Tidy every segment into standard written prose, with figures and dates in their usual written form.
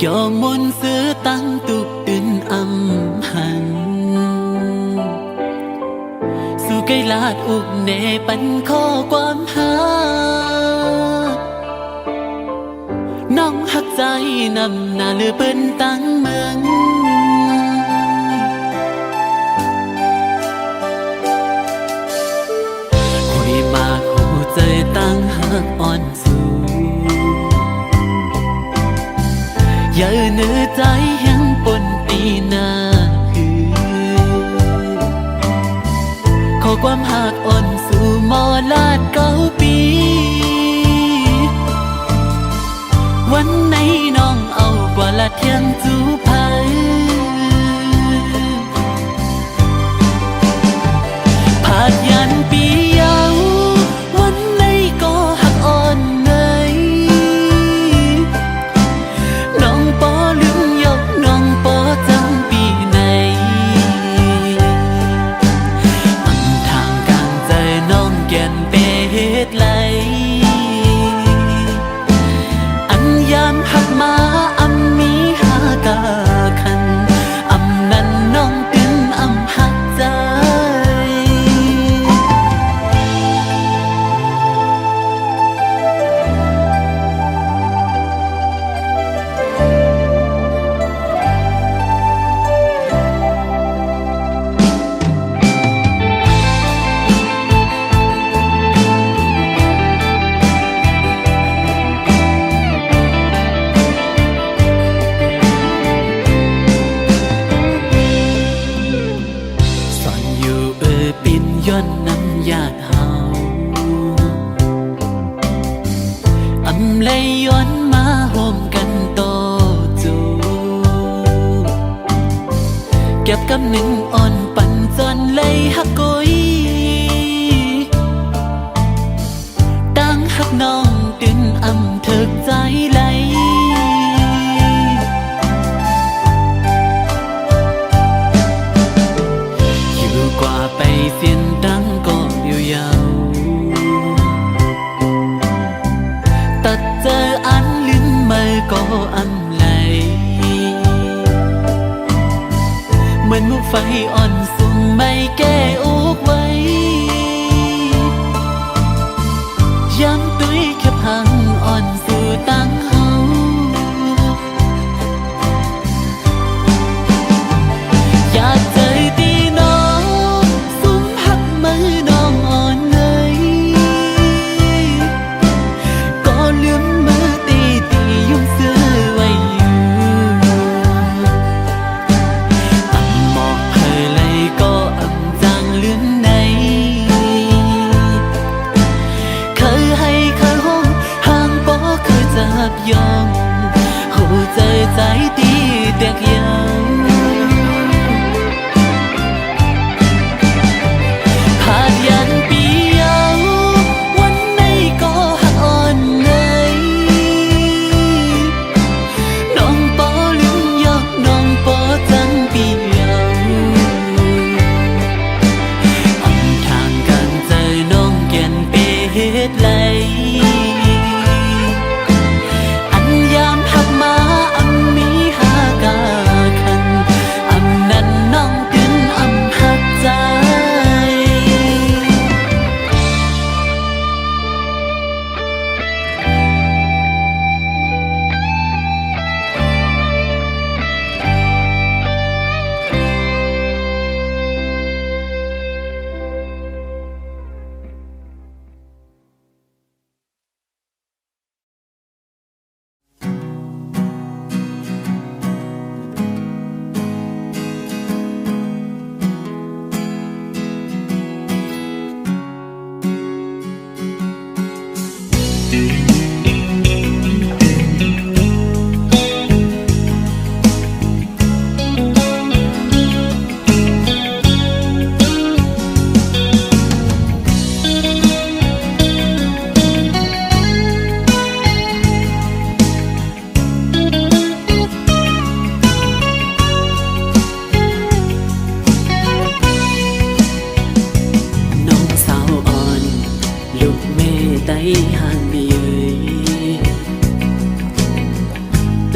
ยอมมนซื้อตั้งตุกตื่นอำหันสู่ไกลาดอุกเนปันข้อความหาน้องหักใจนำหน้าเลือเปิ้นตั้งเมืองคุยมากหัวใจตั้งหักอ่อนสูอย่าเนื้อใจยังปนปีหน้าขอความหักอ่อนสู่มอลาด9 ปีวันไหนน้องเอากว่าละเทียงจูภัยผาดยันปียาววันไหนก็หักอ่อนเงยน้องปอลืมยกน้องปอจังปีไหนอันทางกลางใจน้องแก่นเปดไหลยามหักมาอำมีหากาคันอำนั้นน้องตึงอำหักใจย้อนน้ำยาเฮาอำเลยย้อนมาโฮมกันโตจูเก็บกำหนึ่งอ่อนปั่นจนเลยหักกุยตั้งหักน้องตึงอำเถิกใจไหลอยู่กว่าไปเสียนตั้งก็ยาวตัดเจออันลืมมือก็อำไหลเหมือนมุกไฟอ่อนสุ่มไม่แก้อุกไว้ย้ำตุ้ยแค่พังอ่อนสู่ตั้งเฮาอยากเจอตีน้องสุ่มหักมือน้องอ่อนเงยก็ลืมมือตียุ่งเสื้อไว้อยู่อำหมอกเพลเลยก็อำจางลืมในเคยให้เคยห้องห่างบ่เคยจับยอ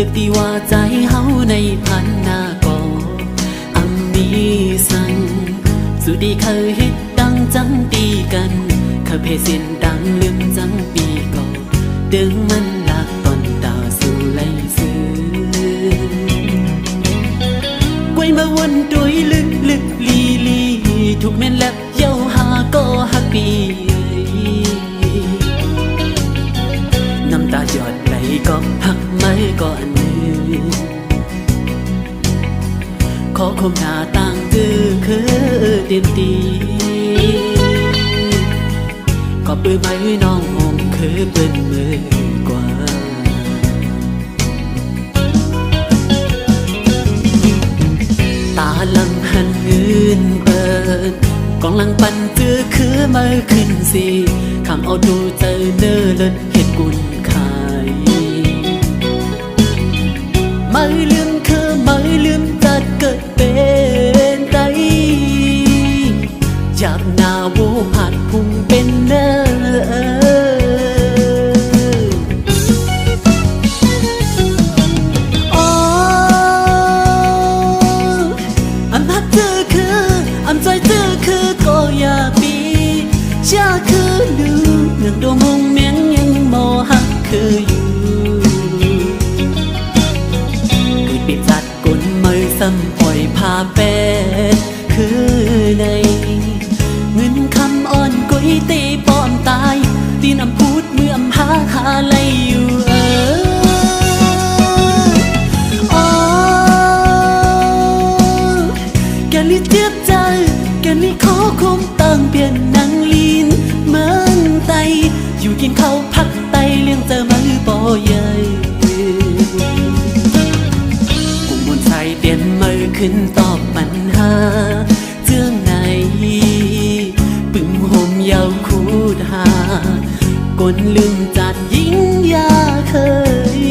ตึกที่ว่าใจเฮาในพันหน้าก็อันนี้สั่งสุดีเคยเฮ็ดดังจังตีกันเคยเพเส้นดังลืมจังปีก็ดึงมันลักตอนดาวสู่ไหลซื้อกวยมาวนโดยลึกลึกลีลีทุกเม่นแลบเย้าหาก็ฮักปีน้ำตาหยอดไหลก็พักไม่ก็อันนึงขอคมหน้าต่างคือเต็มตีก็ปื้อไม้น้องหอมคือเปิ้นมือกว่าตาลังหันอื่นเปิดกองลังปันคือมาขึ้นสิคำเอาดูเจอเนื้อเลิศเห็ดกุนขายไม่ลืมไม่ลืมจัดเกิดเป็นไตอยากหน้าโวผัดพุ่งเป็นเนื้อชาคือลืมเรื่องดวงมงเมียงยังมอหักคืออยู่คือปิดจัดกลมือซ้ำปล่อยพาเป็ดคือในเงินคำอ่อนกุยตีป้อมตายตีนำพูดเมื่อหาไหลอยู่แกลิเจ็บใจแกลิขอคมตั้งเปลี่ยนนังลีนเมืองไตอยู่กินข้าวพักไตเลี้ยงเจอมือป่อใหญ่กุมบนใส่เปลี่ยนมือขึ้นตอบปัญหาเจื้องในปึงห่มยาวคูดหากนลืมจัดยิ่งยาเคย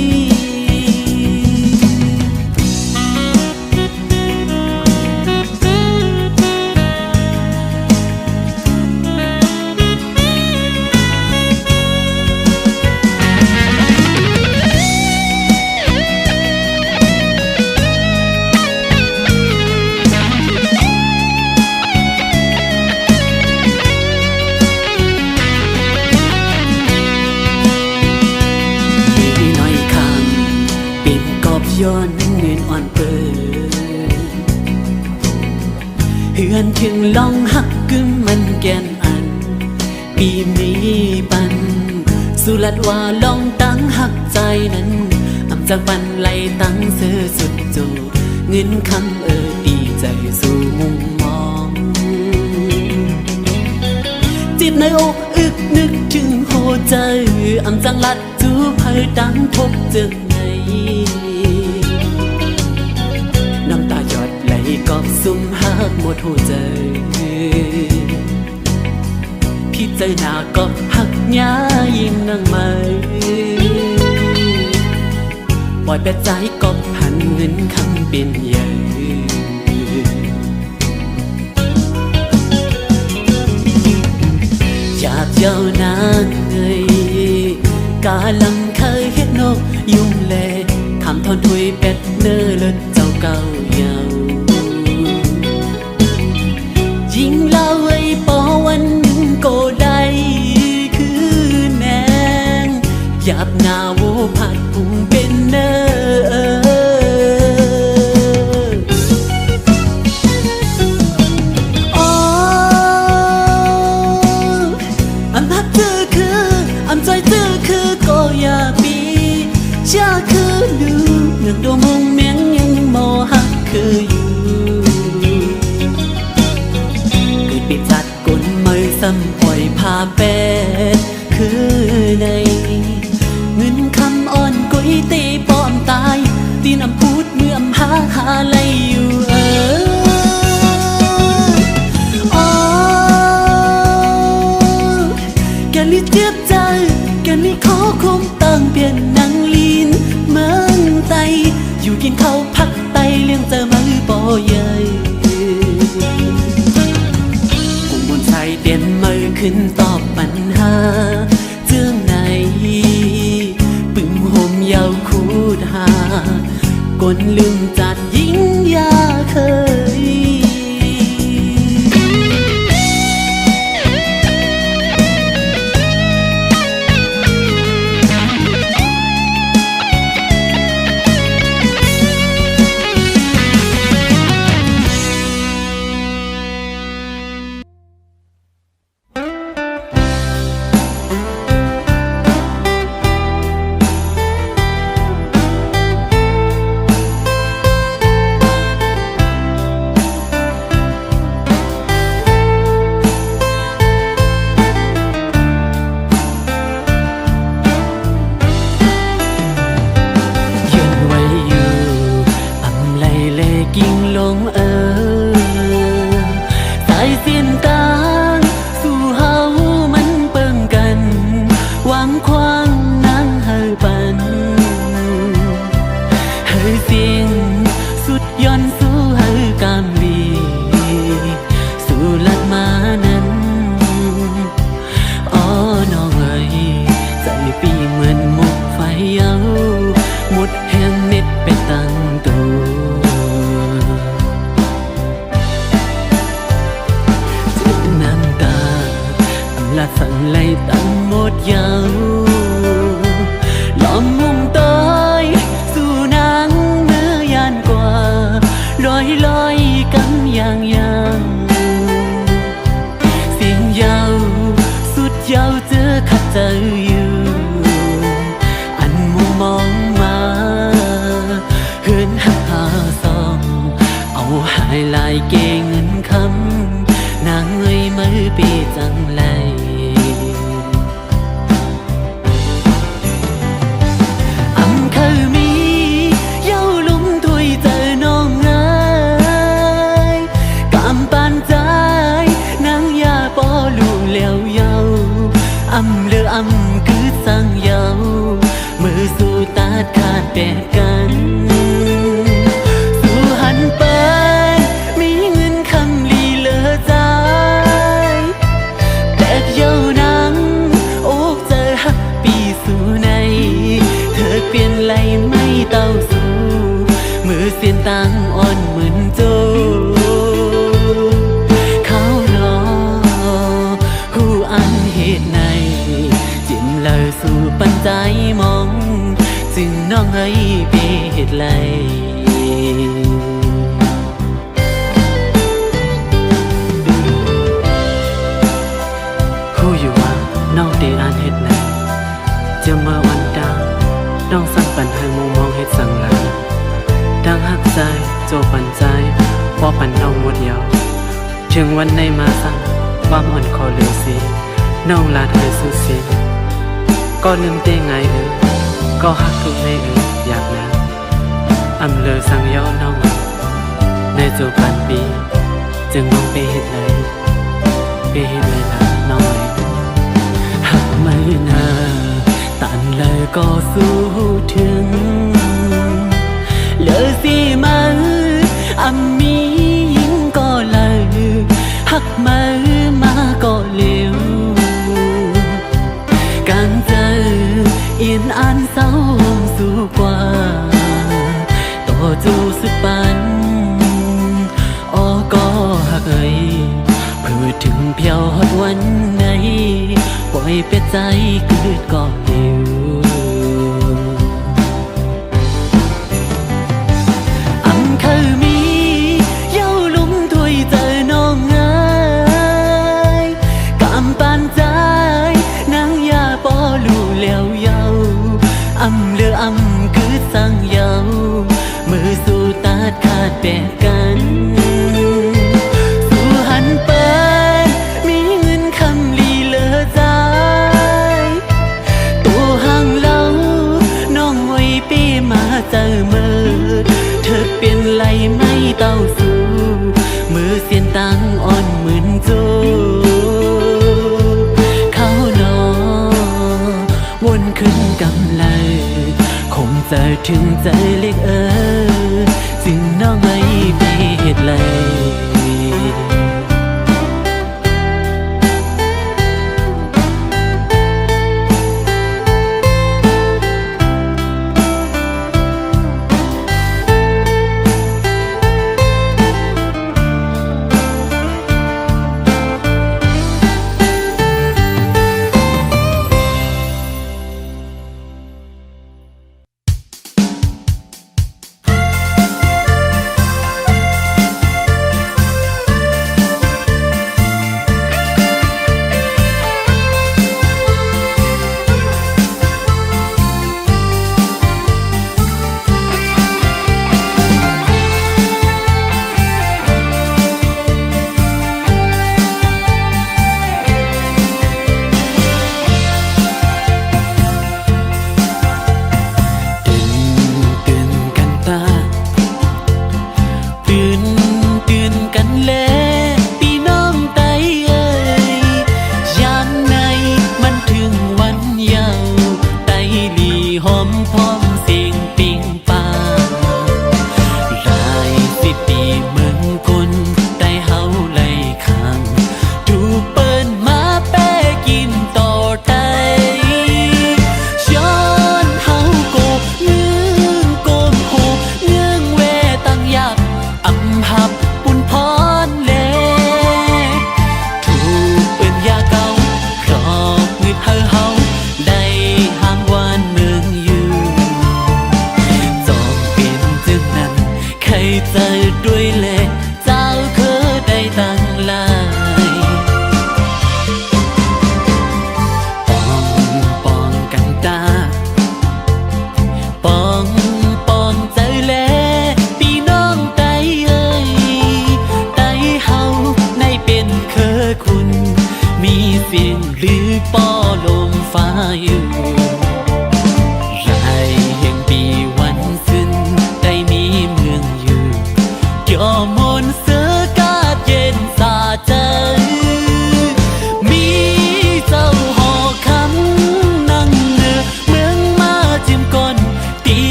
ย้อนเงินอ่อนเปิดเฮือนถึงลองหักกึ่มมันแกนอันปีมีปันสุลัดว่าลองตั้งหักใจนั้นอำจากปันไหลตั้งเสือสุดจูเงินคำดีใจสู่มุมมองจิตในอกอึกนึกถึงโหใจอำจังลัดจูเพื่อดังพบจึกน้ำตาหยดไหลกอบซุ่มหักหมดหัวใจพี่ใจหน้าก็หักย้ายิ่งนั่งไม่ปล่อยแต่ใจก็หันเงินคำเป็นใหญ่อยากเย้านางเอ่ยกาลังเคยเฮ็ดนกยุ่งเล่ทำทอนถุยเป็ดเนื้อเลิศเจ้าเก่าเยายิ่งเล่าไว้ปอวันหนึ่งก็ได้คือแนงหยาบหน้าโวผัดพุ่งเป็นเนื้ออันพักเธอคืออันใจเธอคือก็อย่าปีชาคือลืมเรื่องดวงมงเมียงยังมอหักคืออยู่คือปิดจัดกลมือซ้ำปล่อยพาเป็ดคือในเงินคำอ่อนกุยตีป้อมตายตีนำพูดเมื่อหาไหลอยู่แกลิเจ็บใจแกลิขอคมตั้งเปลี่ยนนังลีนเมืองไตอยู่กินข้าวพักไตเลี้ยงเจอมือป่อใหญ่กุมบนใส่เปลี่ยนมือขึ้นตอบปัญหาเจื้องในปึงห่มยาวคูดหา นลืมจัดยิ่งยาเคยกิ่งลงสายเสียนตางสู่เฮามันเปิงกันหวังควางนางเฮาปันเฮาเสียงสุดย้อนสู่เฮากามลีสู่ลัดมานั้นอ๋อน้องเอ๋ยใจปีเหมือนหมกไฟเยาหมดแห่งเน็ดไปตั้งตัวละสันไล่ตั้งหมดยาวล้อมมุมต้อยสู่นางเมื่อยานกว่าลอยกันอย่างเสียงยาวสุดยาวเจอขัดใจอยู่อันมุมมองมาเหินหักหาซองเอาหายลายเกเงินคำนางเอ้ยมือปีจังไรคือสั่งเยามือสู่ตาดขาดแดดกันสู่หันไปมีเงินคำลีเลอใจแตกเย้านังโอกเจอหักปีสู่ในเธอเปลี่ยนไหลไม่เต้าสู่มือเสียนตังอ่อนเหมือนโจเขารอหูอันเหตุในเลยสู่ปัญใจมองจึงน้องให้ไปเหตุไรผู้อยู่ว่าน้องได้อ่านเหตุไหนจะมาวันดาน้องสั่งปันให้มุมมองเหตุสั่งหลังดังหักใจโจปันใจพอปันน้องหมดยาวถึงวันในมาสั่งความอ่อนคอเลือสีน้องลาเธอสู้เสียก็ลืมเต้ไงก็หักทุกในอยากนะอำเลอสั่งย้อนน้องในจูปันปีจึงมองไปเห็นเลยละน้องหักไม่นาตันเลยก็สู้ถึงเลอสิมันอำมียิ่งก็เลยหักมือมาก็เลี้ยวการเจอเอียนอ่านเศร้าสู่กว่าต่อจูสุดปันอ้อก็หักเพื่อถึงเพียวฮอดวันไหนปล่อยเป็ดใจเกิดก็เดียวอำเคยมีเย้าลุ่มถวยเจอน้องเอ๋ยกำปานใจนางยาปอลู่แล้วเยาอำเลืออำคือสั่งเยามือสู่ตาดขาดแบกกันสู่หันไปมีเงินคำลีเลอใจตัวห่างเล่าน้องไว้ปีมาเจอมือเธอเปลี่ยนไหลไม่เต้าสู่มือเสียนตังอ่อนเหมือนโจวนขึ้นกำไลคงจะถึงใจเล็กจึงน้องไม่ไปเหตุไร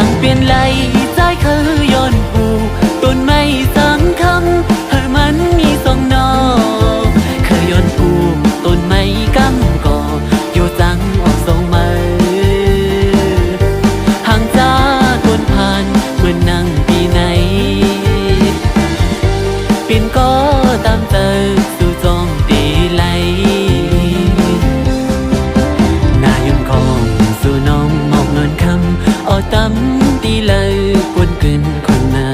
สั่งเปลี่ยนไหลใจคือย้อนผูต้นไม้สังคำให้มันมีสองนอเคยย้อนผูต้นไม้กำก่ออยู่จังออกสองมือห่างจากคนผ่านเหมือนนั่งปีไหนเป็นก็ตามเตอสู่จองตีไหลนายนของสู่น้องมองนอนคำเอาตำตีเลยกวนกลืนคนนา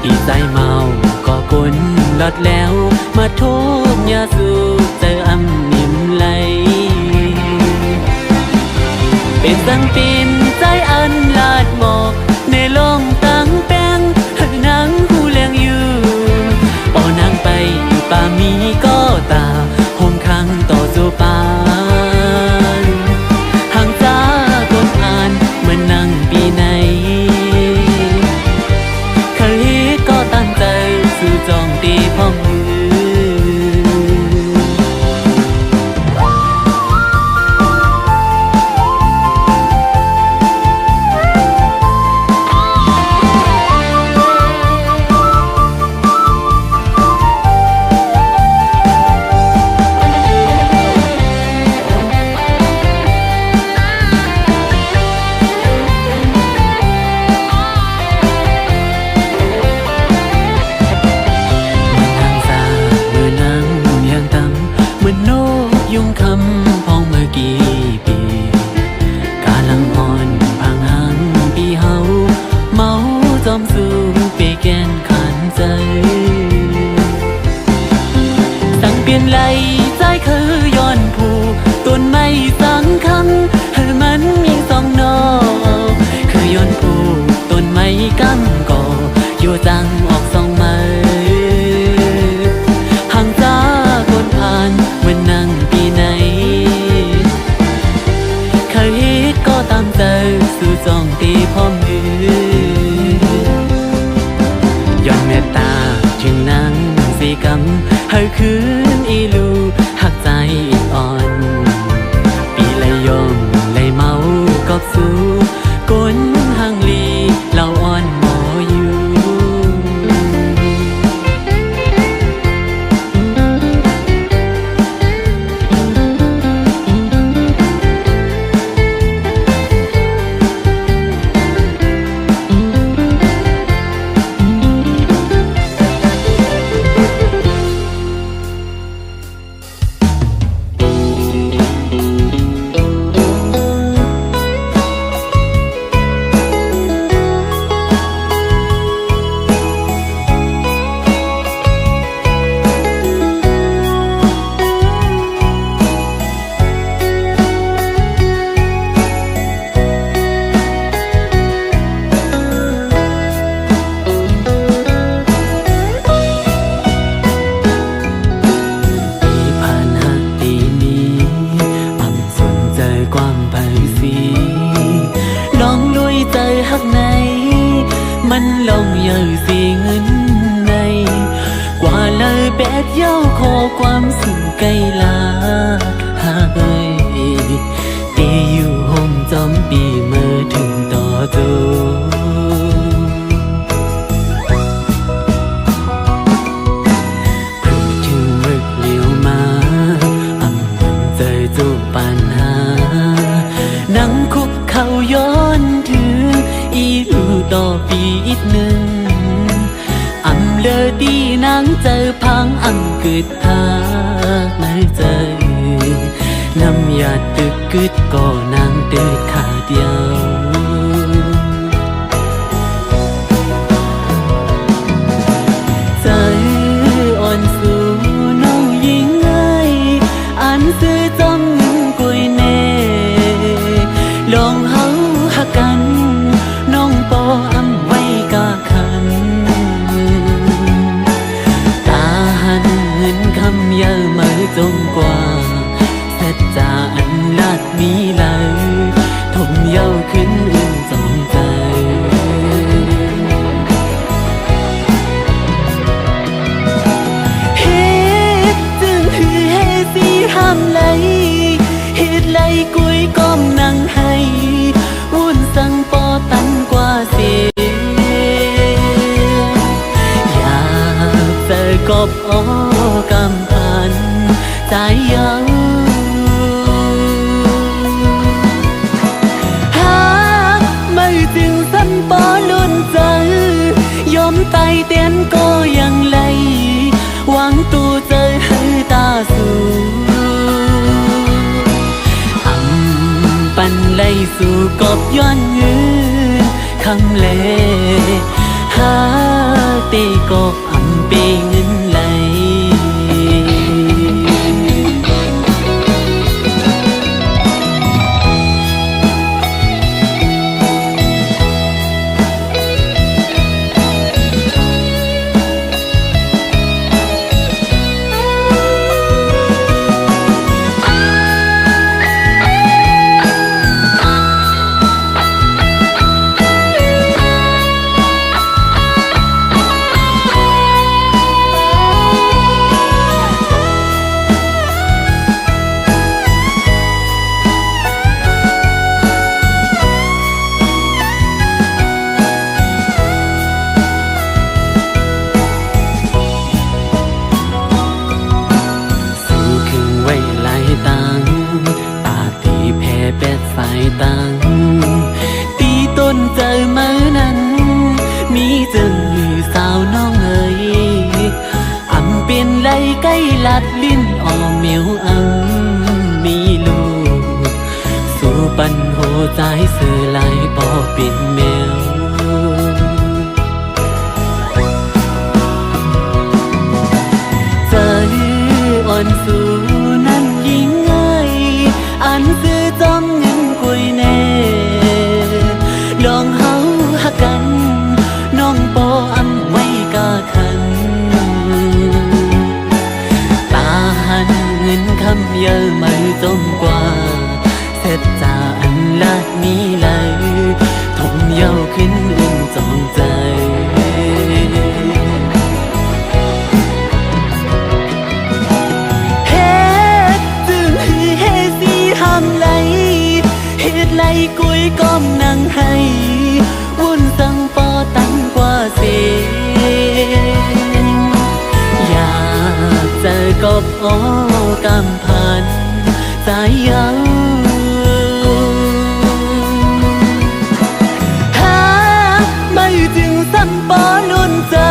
อีใจเมาก็กลลดแล้วมาทุบยาสูบเจออำนิ่มไหลเป็นสังปีนใจอันลาดหมอกในลงตั้งแป้งให้นางหูแรงอยู่ปอนางไปอยู่ป่ามีก็ตาห้องขังต่อสู่ป่าห่างจากคนผ่านเหมือนนั่งปีไหนเคยก็ตั้งใจสู่จองตีพ่อมือยุ่งคำพองเมื่อกี่ปีกาลังอ่อนพังหังปีเฮาเมาจอมสูงไปแกนขันใจสั่งเปลี่ยนไหลใจคือย้อนผูต้นไม้สังคำให้มันมีสองนอคือย้อนผูต้นไม้กำก่ออยู่จังออกสองมือห่างจากคนผ่านเหมือนนั่งปีไหนเคยก็ตามใจสู่จองตีพ่อมือยอมเมตตาถึงนั่งสีกำให้คืนอีลูหักใจอ่อนปีเลยยอมเลยเมากอบสู่ก้นห่างลีเล่าอ่อนหมออยู่มันลงเยอะสีเงินในกว่าเลยแปดเย้าขอความสิ่งไกลลาหาเอ้ยตีอยู่ห้องจอมปีเมื่อถึงต่อจูพูดถึงรึกเลี้ยวมาอำมันใจจูบปัญหานั่งคุกเข่าย้อนถึงอีลูต่อปีอีกหนึ่งอำเลอดีนางเจอพังอำกึดพาไม่เจอน้ำยาตึกกึดก็นางเดิดขาเดียวใจอ่อนสู่น้องยิงไงอันซื้อจอมเงินกุยเน่ลองเฮาหักกันน้องปออำไว้กะคันตาหันเงินคำเยอะมาจงกว่าเสร็จจาอันลาดมีเลยทมเย้าขึ้นอื่นจงใจเฮ็ดจึงหือเฮสีห้ามไหลเฮ็ดไหลกุยก้มนั่งให้ ไล่สู่กบย้อนยืนคำเลหาเตกบอำเปเงินไหลสายตังตีต้นเจอเมื่อนั้นมีจึงหรือสาวน้องเอ๋ยอำเป็นไรใกล้ลัดลิ้นออมเหมียวอำมีลูกสู่ปันโหใจเสือไหลปอเป็นแมวเจออ่อนสู่นั้นยิ่งเอ้ยอันซื้อจอมลองเฮาหักกันน้องปออำไว้กะคันตาหันเงินคำเยอะไม่จมกว่าเสร็จจาอันลาดมีไหลทมเย้าขึ้นอุ่นจองใจเฮ็ดจึงเฮ็ดสิห้ามไหลเฮ็ดไหลกุยก้อมนั่งให้วุ่นสังปอตั้งกว่าเสียงอยากเจอกบโอกำพันสายเย้าหาไม่จึงสังปอลุ่นเจอ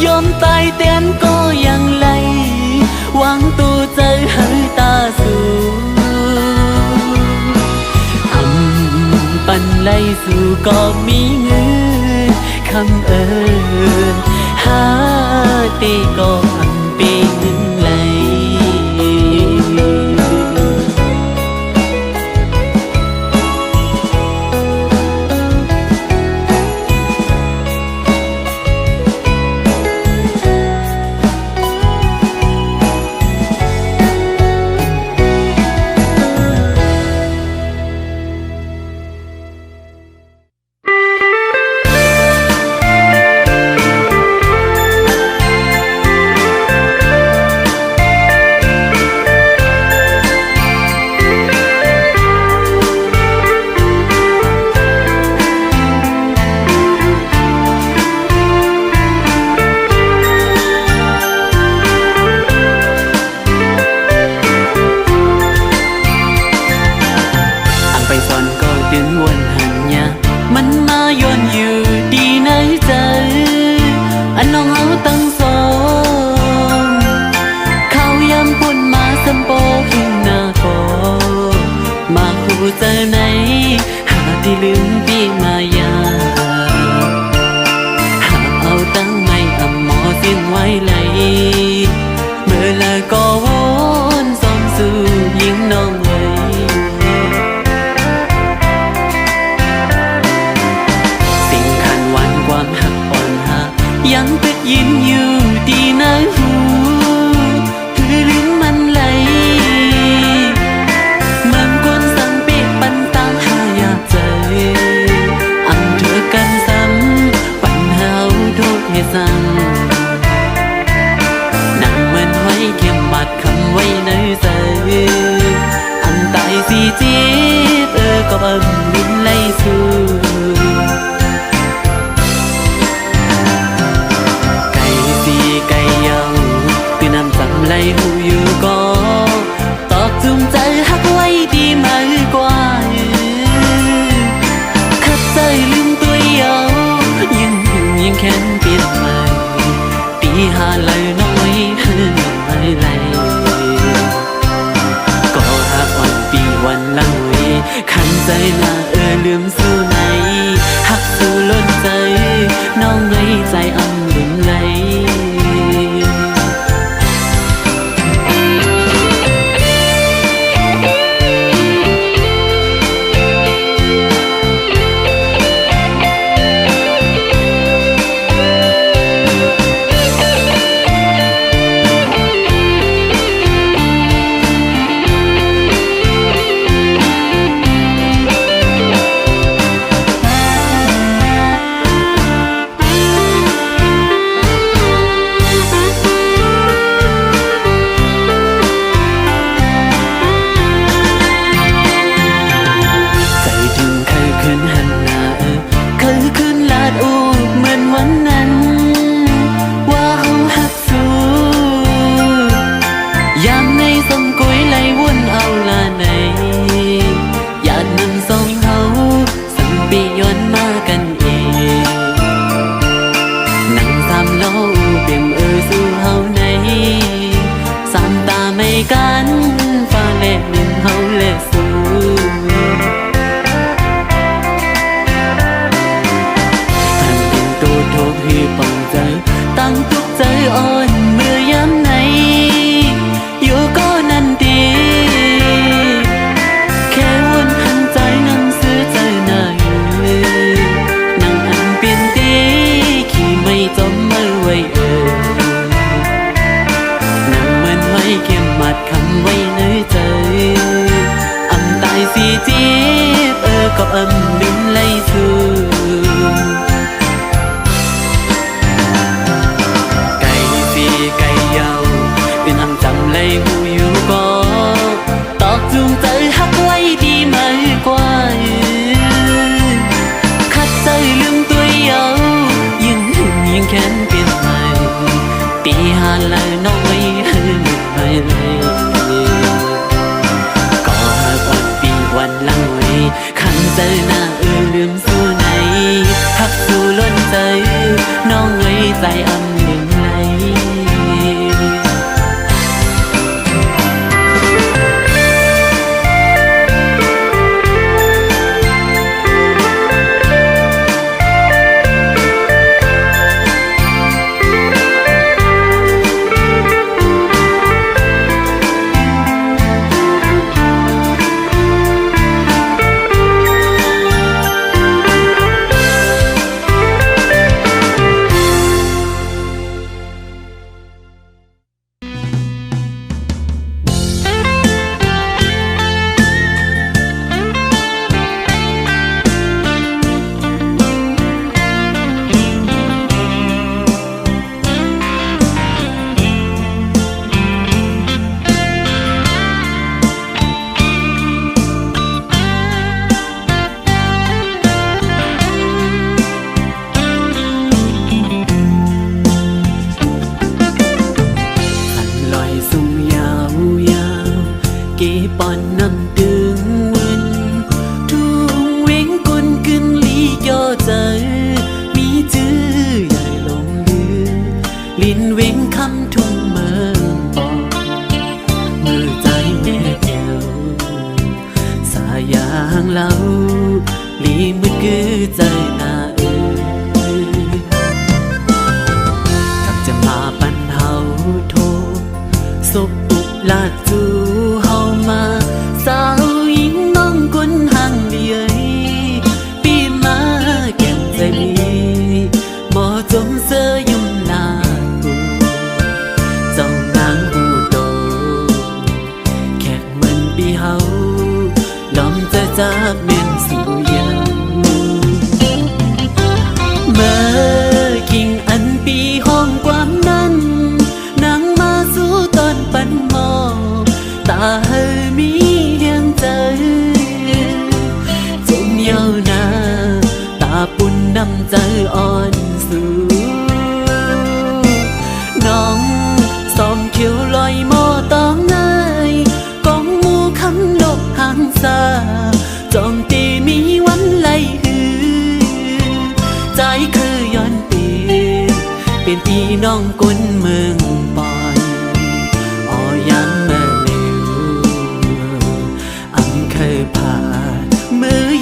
ยอมตายเตียนก็ยังไหลหวังตัวเจอให้ตาสูปันไล่สู่ก็มีเงินคำเอิญหาเตก็อำเปเงินไหลเจอไหนหาที่ลืมพี่มายาหาเอาตั้งไม่อำหมอสิ้นไว้ไหลเมื่อละก็วนสมสู่ยิงน้องเลยสิ่งขันวันความหักอ่อนหายังติดยินอยู่ดีนะหูคือลิ้นมันไหลเมืองกวนสังเปกปันตาหาอยากเจอ น่าลืมสู่ไหนหักสู่ล้นใจน้องไว้ใจอำลืมไหลกันฟ้าและหนึ่งเฮาและสู้ท่านเป็นตัวโทษให้ปังใจตั้งทุกใจอ่อนเมื่อย้ำไหนอยู่ก็นั่นดีแค่วนหันใจนั่งซื้อใจหน้าอยู่นั่งอันเปลี่ยนตีขี่ไม่จมเมื่อไว้เข้มมัดคำไว้ในใจอำตายสิจีบก็อำลืมไหลสู่ไก่สีไก่เยาเป็นอำจำไหลหูอยู่ก็ตอกจูงใจหักไว้ดีมากกว่าขัดใจลืมตัวเยายิ่งหึงยิ่งแค้นเปลี่ยนไปตีหาแล้วน้องไม่ไปเลยก็หากวันปีวันหลังไว้ขันใจหน้าลืมสู่ไหนหักสู่ล้นใจน้องไว้ใจอำลืมไหลปอนน้ำดึงวันทุ่งเว้งกุนกึนลีย่อใจมีจื้อใหญ่ลงลือลิ้นเว้งคำทุ่งเมืองปองมือใจแม่แก้วสายางเล่าลีมือกือใจนาทักจะมาปันเฮาโทศพอุกลาดจูมาสาวหญิงน้องคนห่างเดียปีมาแก้มใจดีหมอจมเสื้อยุ่มลาตูเจ้านางหูโตแขกเหมือนปีเฮาล้อมจะจากเมียนสู่ยังเมื่อกิ่งอันปีห้องความนั้นนางมาสู่ตอนปันหมอตามีเฮียงใจจมเยาวนาตาปุ่นน้ำใจอ่อนสู่น้องซ้อมเขียวลอยมอต้องง่ายกองมูคำนกหางสาจองตีมีวันไหลหือใจคือย้อนเปลี่ยนเป็นพี่น้องกุนเมืองปอนอ๋อยังเคยผ่านมือ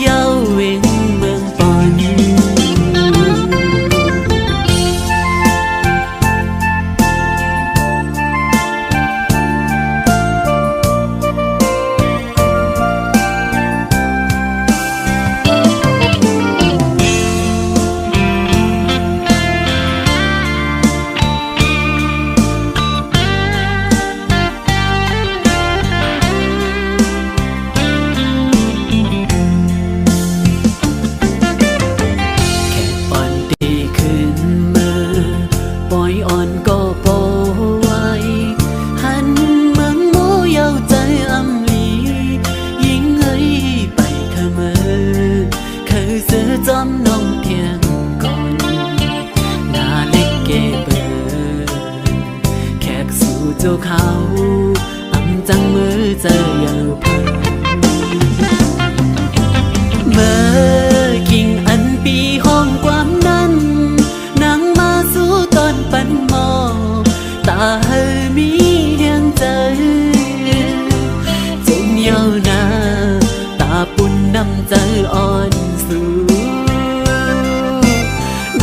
อ่อนสู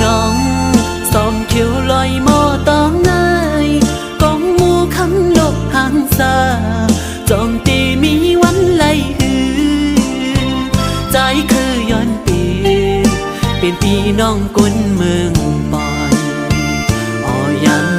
น้องสอมเขียวลอยหม้อตองง่ายกองหมูคำลบหางสาจองตีมีวันไล่หือใจคือย้อนเป็นพี่น้องกุนเมืองปอยอ้อยัง